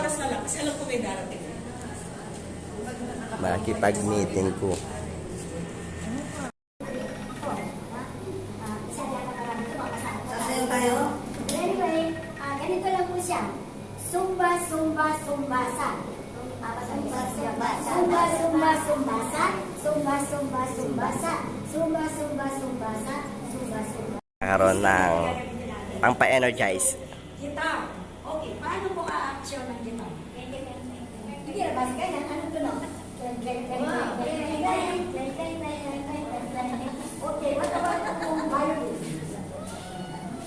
oras na lang kasi alam ko may darating. Makipag-meeting ko. Anyway, ganito lang po siya. Sumba, sumba, sumbasa. Sumba, sumba, sumbasa. Sumba, sumba, sumbasa. Sumba, sumba, sumbasa. Sumba, sumba. Nakaroon ng pang-pa-energize. Guitar. Okay, paano po a-action ng guitar? Hindi, labas ka yan. Ano to no? Okay, what about kung violin?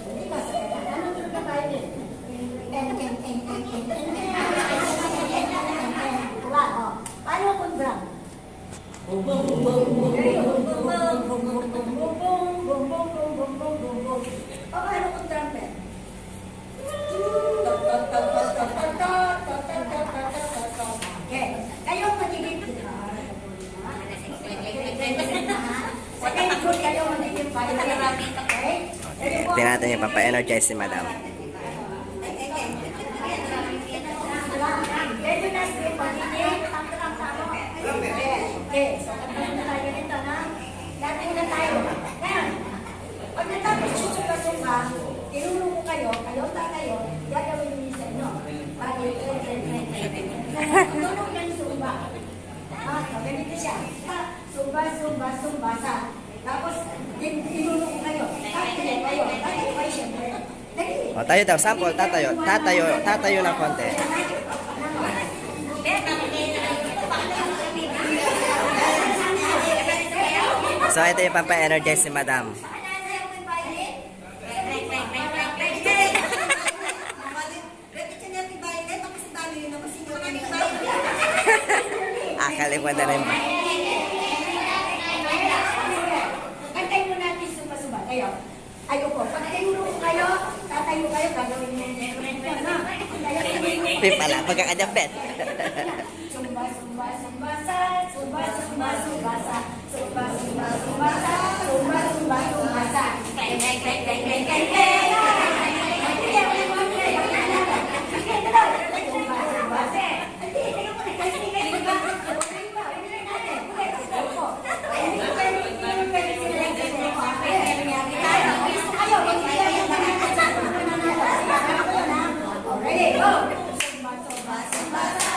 Hindi ka sa kanya. Ano to na violin? Paano kung drum? Bum bum bum bum bum bum bum bum bum bum bum bum bum bum. O paano kung trumpet? Okay. Kayo magiging second group kayo magiging okay? Tingnan natin yung pang-pa-energize si Madam. Ready na si magiging okay, so katayin na tayo nito na. Dating na tayo. Ngayon, pag natapos susuka-suka, tinulong ko kayo, tayo, gagawin niyo sa inyo. Tulong ng sumba. So ganito siya. Sumba, sumba, sumbasa. Tapos, tinulong ko kayo. Tayo kayo, siyempre. O, tayo daw, sample, tatayo ng konti. So, ito yung pampa-energize si Madam. Kalimutan na rin ba? Antayin mo natin sumba-sumba. Kayo. Ayoko. Pag tinulong ko kayo, tatayo kayo, gagawin niyo yung Pala, pagkakadabet. Sumba, sumba, sumbasa. Sumba, sumba, sumbasa. Sumba, sumba, sumbasa. Sumba, sumba, sumbasa. Kay, kay, kay, kay, kay, kay, kay. Ready, go! Sumba, sumba, sumbasa.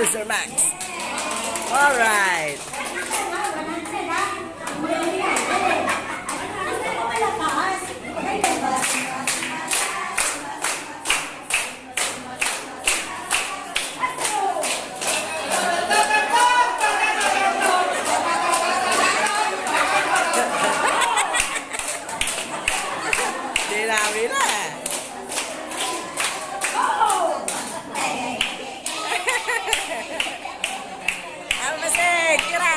Mr. Max. Alright. Dinawi na. Almasig, tira.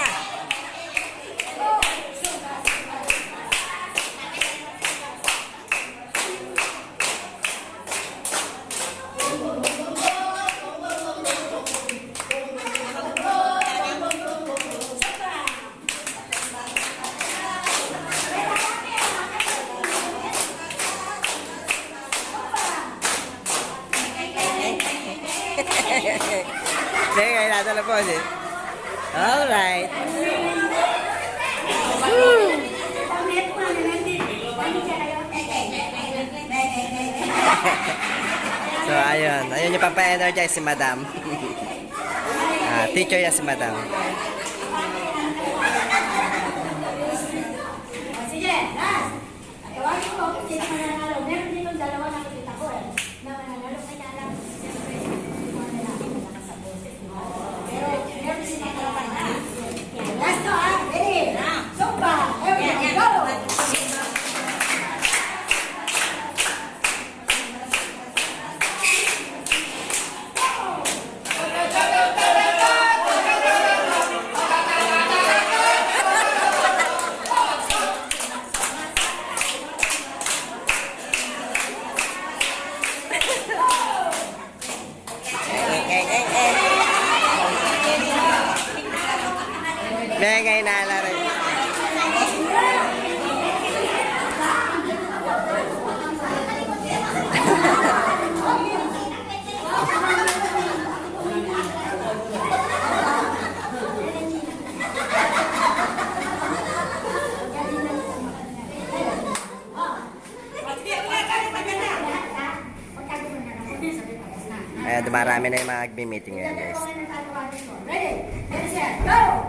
Sige, nasa na po si. Alright. So, ayun. Ayun yung pampa-energize si Madam. Teacher yan si Madam. Sige, last. Tawagin ko kung sino mananalo. Meron dito dalawa nakikita ko eh. Na mananalo kaya alam. Siyempre, hindi mo na lang malakas sa boses. Pero, meron sila kalaban na. Last to ah. Ready? Sumba. Everyone, go! Bengay na rin. Ayan, dumarami na yung mga agbi-meeting ngayon, guys. Ready? Get set, go!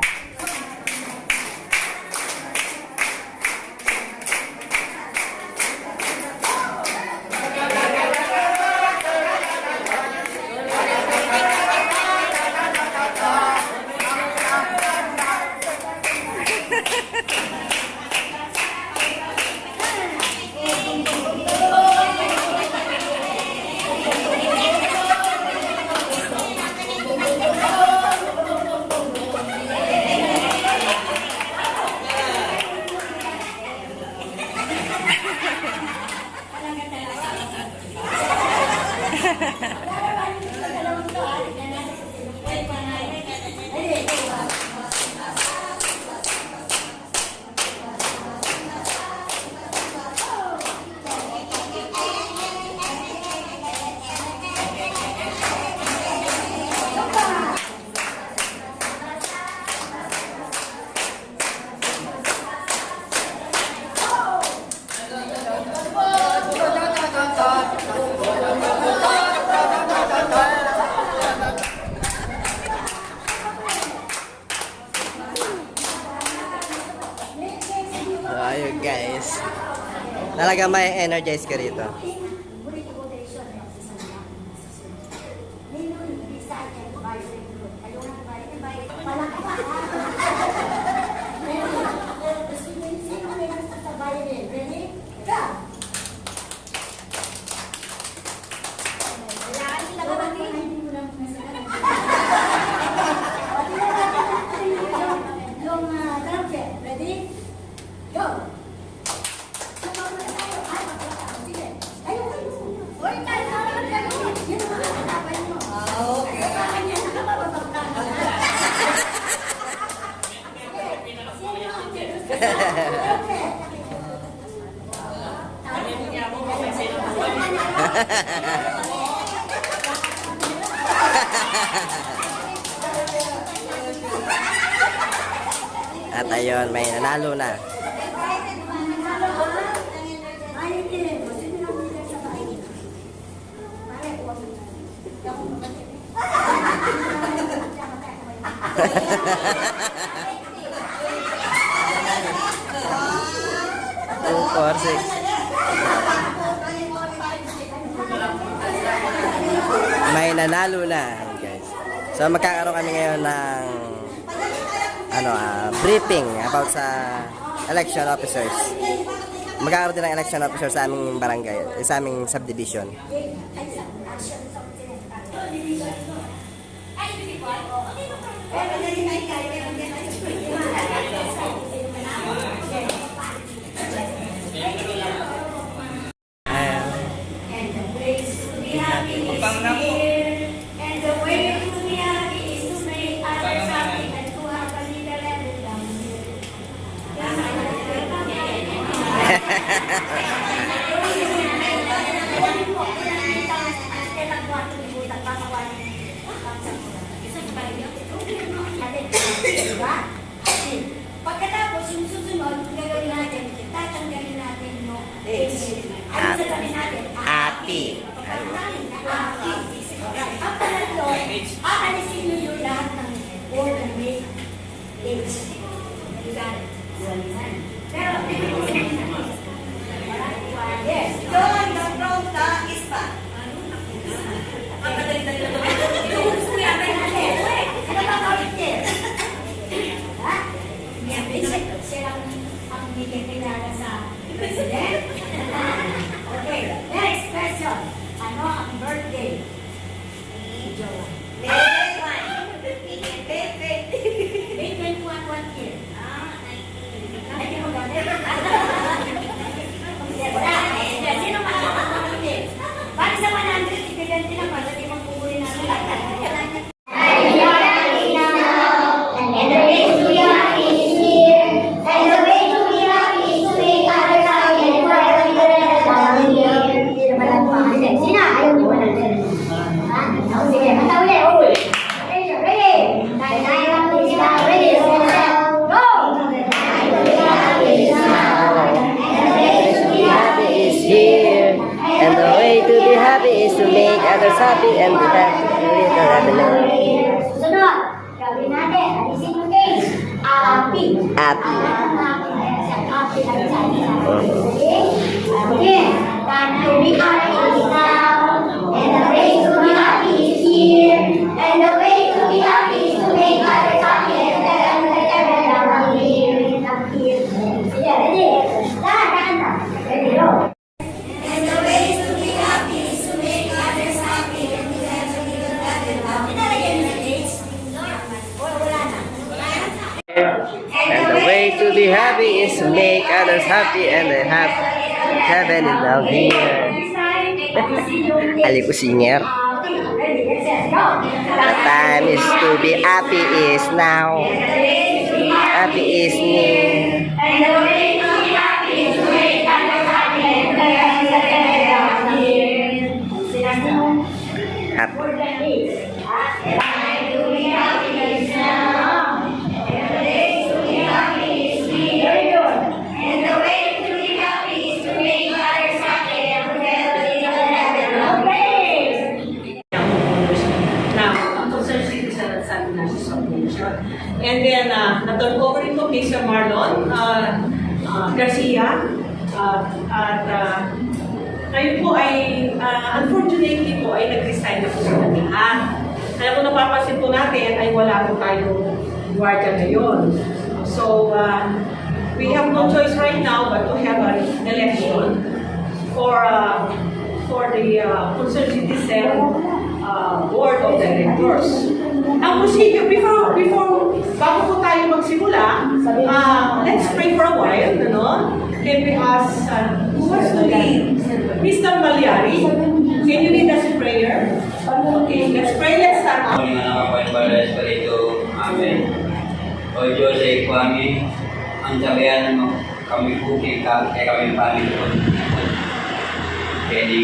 So, ayun, guys. Talaga may energize ka rito. Ready? Go! At ayun, may nanalo na. Two, four, six. May nanalo na, guys. So magkakaroon kami ngayon ng briefing about sa election officers. Magkakaroon din ng election officer sa aming barangay, sa aming subdivision. Pagkatapos, yung susunod, gagawin natin, tatanggalin natin yung ano sasabihin natin? Ati. Ang pangatlo, aalisin nyo yung lahat ng word and make H. Pero, yes. John, the front is pa. Okay, next question. Ano ang birthday? May 21 one year. Ay, di mo ganit. Wala. Sino makakapagpapit? Bakit sa 100, ibigante naman, at ibang pupuli namin. And the way to be happy is to make others happy and be happy a little happy. Sunod, gawin natin. Alisin yung H. Happy. Happy. Happy lang sa atin. Okay? Again, that to be happy is now. And the way to be happy is here. And the way to be happy is to make others happy and sige, ready? Dahan. Ready, go. And the way to be happy is to make others happy and be happy. Inalagyan mo ng H? Wala na. And the way to be happy is to make others happy and they have heaven in love here. Ali ko singer. The time is to be happy is now. Happy is near. And the way to be happy is to make others happy and be happy. And then, na-turn over ito kay Sir Marlon Garcia. Kayo po ay, unfortunately po, ay nag-resign na po sa lahat. Kaya kung napapansin po natin, ay wala po tayong guardia ngayon. So, we have no choice right now but to have an election for the Concerned Citizen Board of Directors. Ang procedure, bago po tayo magsimula, let's pray for a while, ano? Can we ask, who wants to lead? Mr. Malyari, can you lead us in prayer? Okay, let's pray, let's start. Kami nga nakapanibalas pa rito. Amen. O Diyos ay kami, ang sabayan mo kami po kay kami Panginoon. Pwede